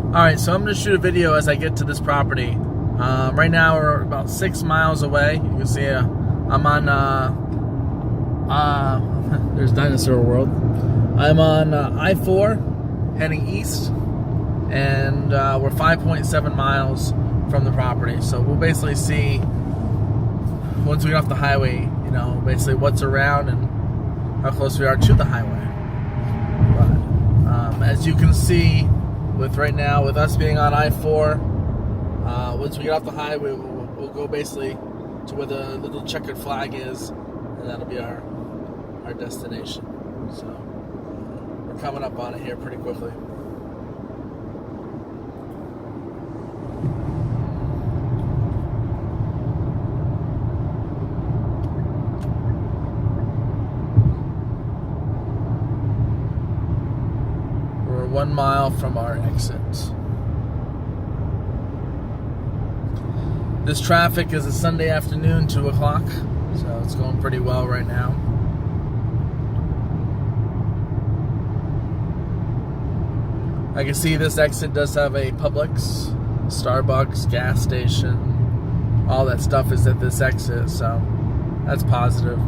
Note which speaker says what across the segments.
Speaker 1: Alright, so I'm going to shoot a video as I get to this property. Right now we're about 6 miles away. You can see I'm on, there's Dinosaur World. I'm on I-4 heading east, and we're 5.7 miles from the property. So we'll basically see, once we get off the highway, you know, basically what's around and how close we are to the highway. But as you can see, with right now, with us being on I-4, once we get off the highway, we'll go basically to where the little checkered flag is, and that'll be our destination. So we're coming up on it here pretty quickly. We're 1 mile from our exit. This traffic is a Sunday afternoon, 2 o'clock, so it's going pretty well right now. I can see this exit does have a Publix, Starbucks, gas station. All that stuff is at this exit, so that's positive.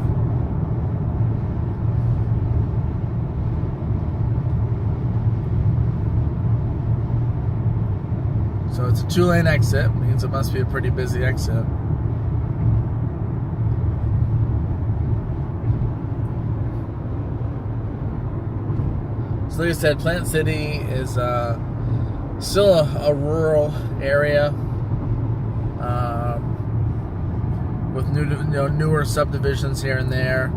Speaker 1: So it's a 2-lane exit, means it must be a pretty busy exit. So like I said, Plant City is still a rural area with newer subdivisions here and there,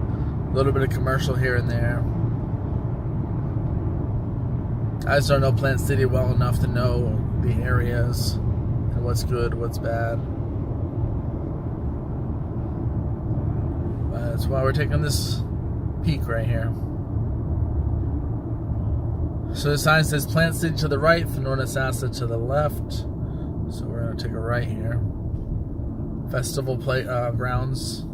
Speaker 1: a little bit of commercial here and there. I just don't know Plant City well enough to know the areas and what's good, what's bad. That's why we're taking this peek right here. So the sign says Plant City to the right, North Sassa to the left. So we're going to take a right here. Festival grounds.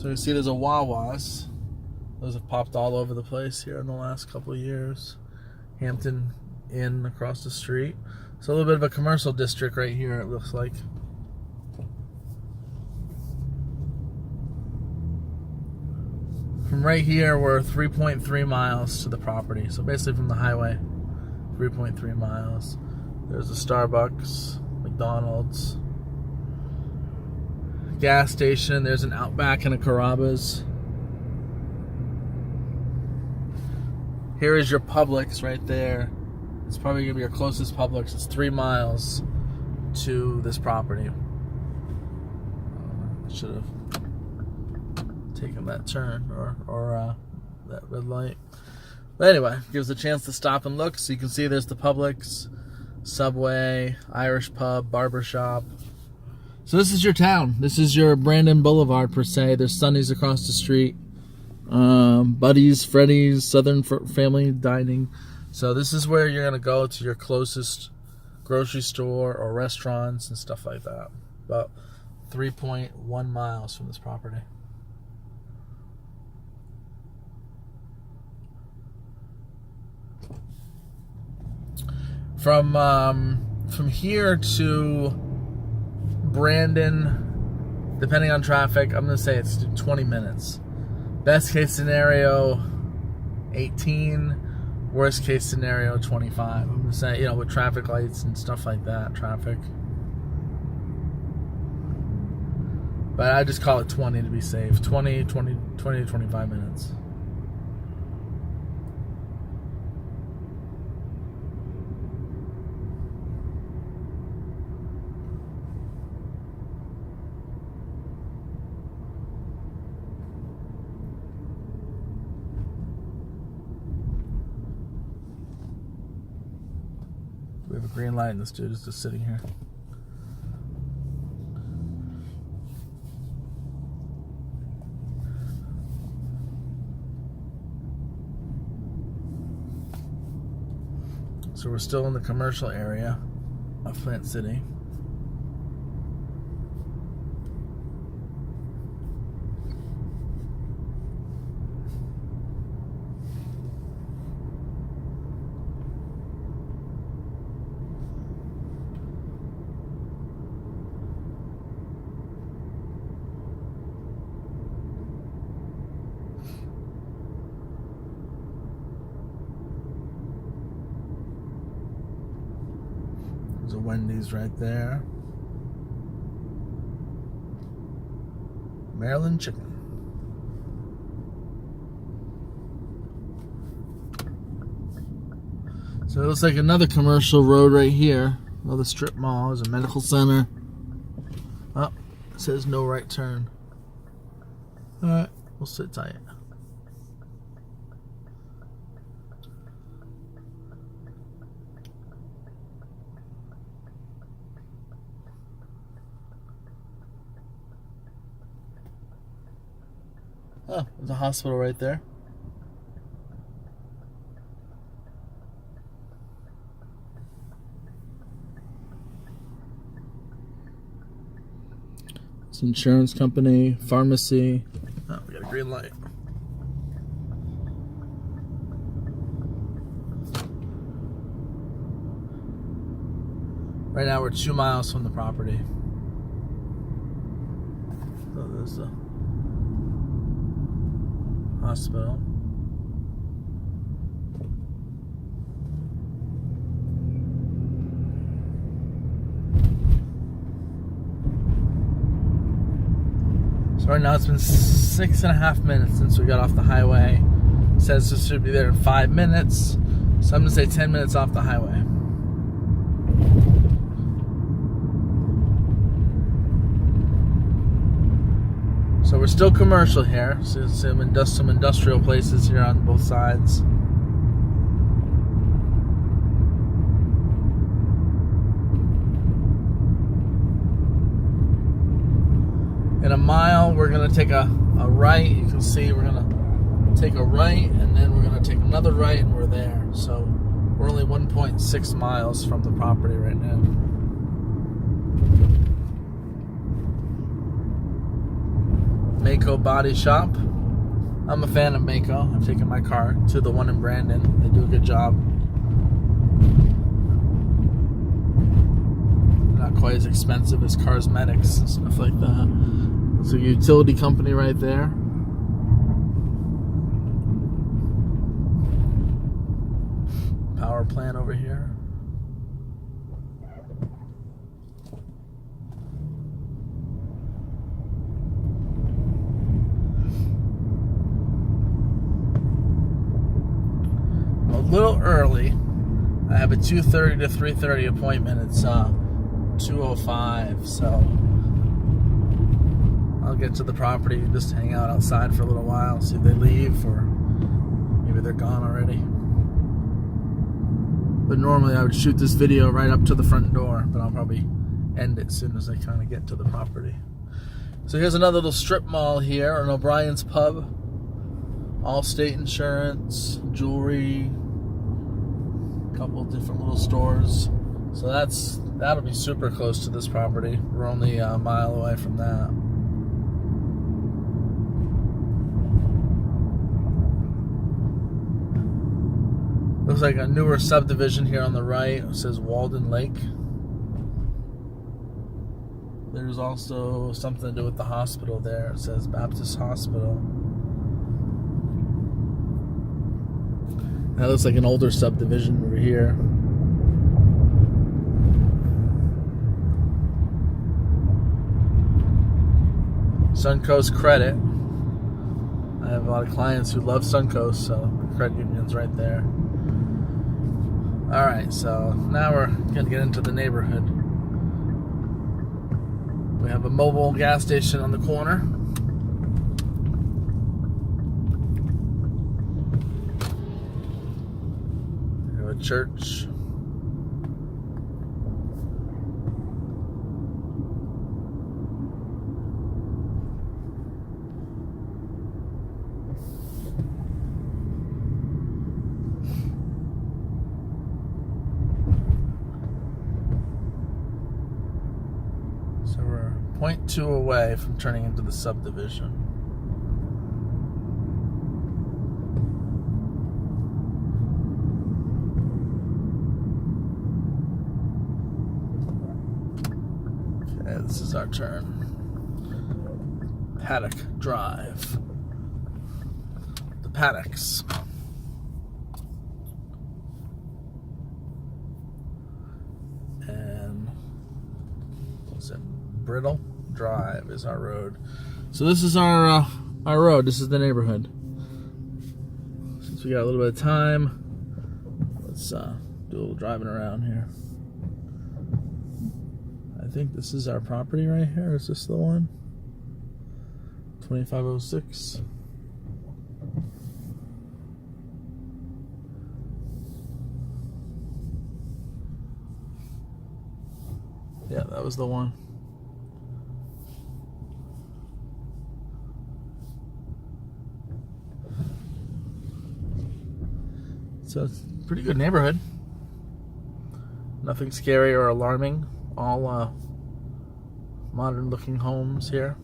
Speaker 1: So you see there's a Wawa's. Those have popped all over the place here in the last couple of years. Hampton Inn across the street. So a little bit of a commercial district right here, it looks like. From right here, we're 3.3 miles to the property. So basically from the highway, 3.3 miles. There's a Starbucks, McDonald's, gas station. There's an Outback and a Carrabba's. Here is your Publix right there. It's probably going to be your closest Publix. It's 3 miles to this property. I should have taken that turn or that red light. But anyway, gives a chance to stop and look. So you can see there's the Publix, Subway, Irish pub, barbershop. So this is your town. This is your Brandon Boulevard per se. There's Sunny's across the street. Buddy's, Freddy's, Southern Family Dining. So this is where you're going to go to your closest grocery store or restaurants and stuff like that. About 3.1 miles from this property. From here to Brandon, depending on traffic, I'm going to say it's 20 minutes. Best case scenario, 18. Worst case scenario, 25. I'm going to say, with traffic lights and stuff like that, traffic. But I just call it 20 to be safe. 20 to 25 minutes. We have a green light and this dude is just sitting here. So we're still in the commercial area of Plant City. There's a Wendy's right there. Maryland chicken. So it looks like another commercial road right here. Another strip mall. There's a medical center. Oh, it says no right turn. Alright, we'll sit tight. Oh, there's a hospital right there. It's an insurance company, pharmacy. Oh, we got a green light. Right now we're 2 miles from the property. So there's the hospital. So right now it's been 6.5 minutes since we got off the highway. It says this should be there in 5 minutes. So I'm gonna say 10 minutes off the highway. So we're still commercial here. So some industrial places here on both sides. In a mile, we're going to take a right. You can see we're going to take a right, and then we're going to take another right, and we're there. So we're only 1.6 miles from the property right now. Mako Body Shop. I'm a fan of Mako. I've taken my car to the one in Brandon. They do a good job. Not quite as expensive as cosmetics and stuff like that. It's a utility company right there. Power plant over here. A little early. I have a 2:30 to 3:30 appointment. It's 2:05, so I'll get to the property and just hang out outside for a little while, see if they leave or maybe they're gone already. But normally I would shoot this video right up to the front door, but I'll probably end it as soon as I kind of get to the property. So here's another little strip mall here, an O'Brien's Pub, Allstate Insurance, jewelry, a couple different little stores. So that'll be super close to this property. We're only a mile away from that. Looks like a newer subdivision here on the right. It says Walden Lake. There's also something to do with the hospital there. It says Baptist Hospital. That looks like an older subdivision over here. Suncoast Credit. I have a lot of clients who love Suncoast, so the credit union's right there. Alright, so now we're going to get into the neighborhood. We have a mobile gas station on the corner. We have a church. So we're 0.2 away from turning into the subdivision. Okay, this is our turn. Paddock Drive. The Paddocks. And Bridle Drive is our road. So this is our road. This is the neighborhood. Since we got a little bit of time, let's do a little driving around here. I think this is our property right here. Is this the one? 2506. Yeah, that was the one. So it's a pretty good neighborhood. Nothing scary or alarming. All modern looking homes here.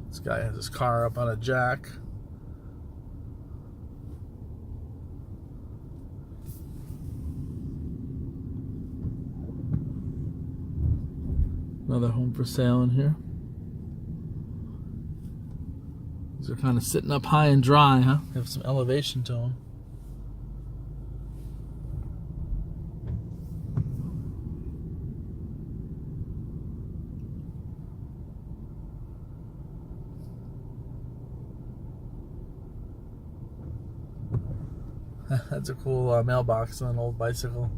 Speaker 1: This guy has his car up on a jack. Another home for sale in here. These are kind of sitting up high and dry, huh? Have some elevation to them. That's a cool mailbox on an old bicycle.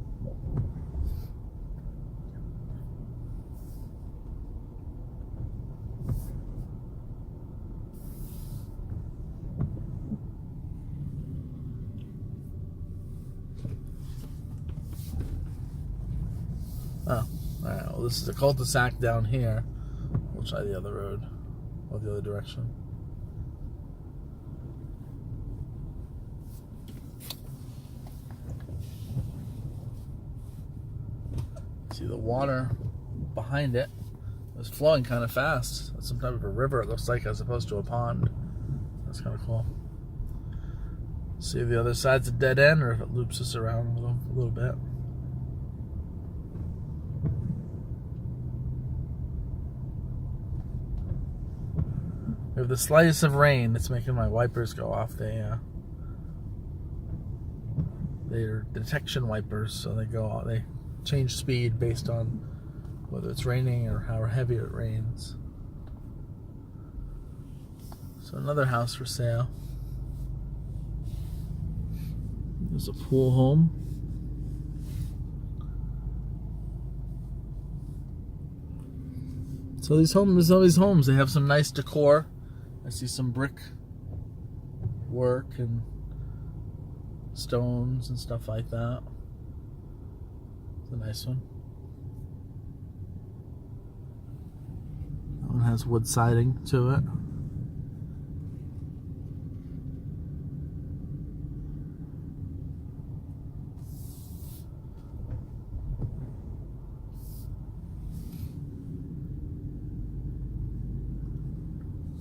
Speaker 1: Oh, alright, well this is a cul-de-sac down here. We'll try the other road, or the other direction. See the water behind it. It's flowing kind of fast. It's some type of a river, it looks like, as opposed to a pond. That's kind of cool. See if the other side's a dead end or if it loops us around a little bit. We have the slightest of rain. It's making my wipers go off. They're detection wipers, so they go off. They change speed based on whether it's raining or how heavy it rains. So another house for sale. There's a pool home. So these homes, they have some nice decor. I see some brick work and stones and stuff like that. It's a nice one. That one has wood siding to it.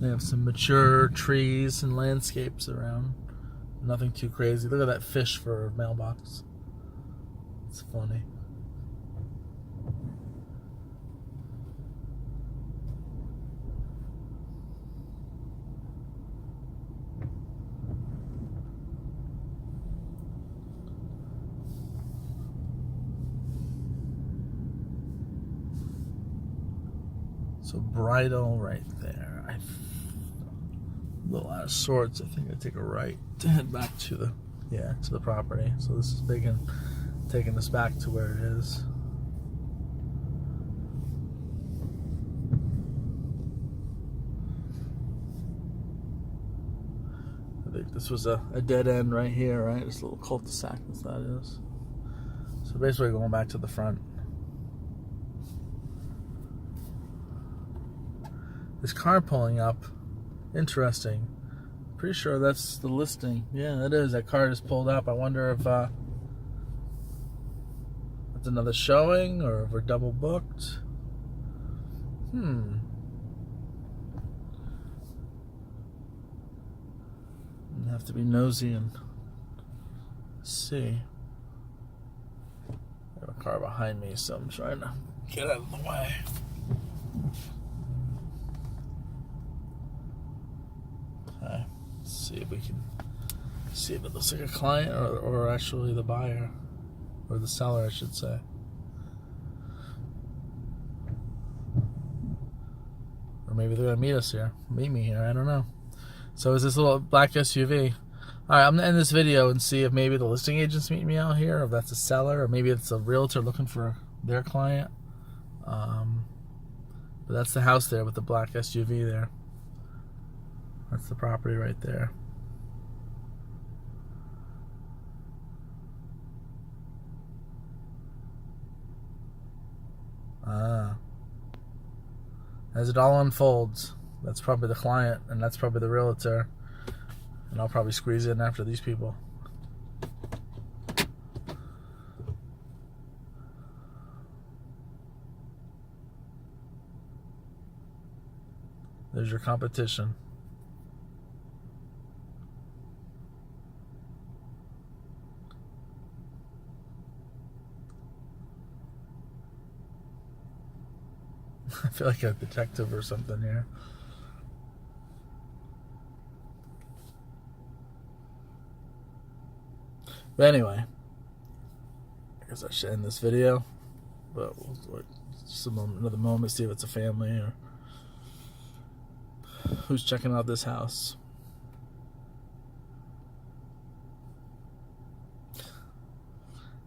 Speaker 1: They have some mature trees and landscapes around. Nothing too crazy. Look at that fish for a mailbox. It's funny. So Bridle right there. I'm a little out of sorts. I think I take a right to head back to the property. So this is big and taking us back to where it is. I think this was a dead end right here, right? This little cul-de-sac, as that is. So basically going back to the front. This car pulling up. Interesting. Pretty sure that's the listing. Yeah, it is. That car just pulled up. I wonder if it's another showing or if we're double booked. Have to be nosy and see. I have a car behind me, so I'm trying to get out of the way. Okay, let's see. See if we can see if it looks like a client or actually the buyer. Or the seller, I should say. Or maybe they're going to meet me here, I don't know. So is this little black SUV. Alright, I'm going to end this video and see if maybe the listing agent's meeting me out here, or if that's a seller, or maybe it's a realtor looking for their client. But that's the house there with the black SUV there. That's the property right there. As it all unfolds, that's probably the client, and that's probably the realtor. And I'll probably squeeze in after these people. There's your competition. I feel like a detective or something here. But anyway, I guess I should end this video. But we'll wait just another moment, see if it's a family or who's checking out this house.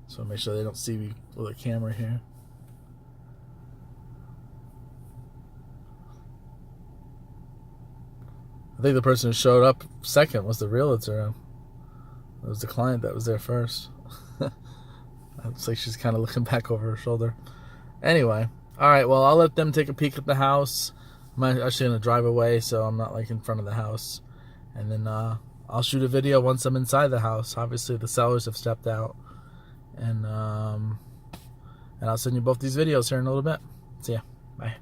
Speaker 1: So make sure they don't see me with a camera here. I think the person who showed up second was the realtor. It was the client that was there first. Looks like she's kind of looking back over her shoulder. Anyway, alright, well, I'll let them take a peek at the house. I'm actually going to drive away, so I'm not like in front of the house. And then I'll shoot a video once I'm inside the house. Obviously, the sellers have stepped out. And I'll send you both these videos here in a little bit. See ya. Bye.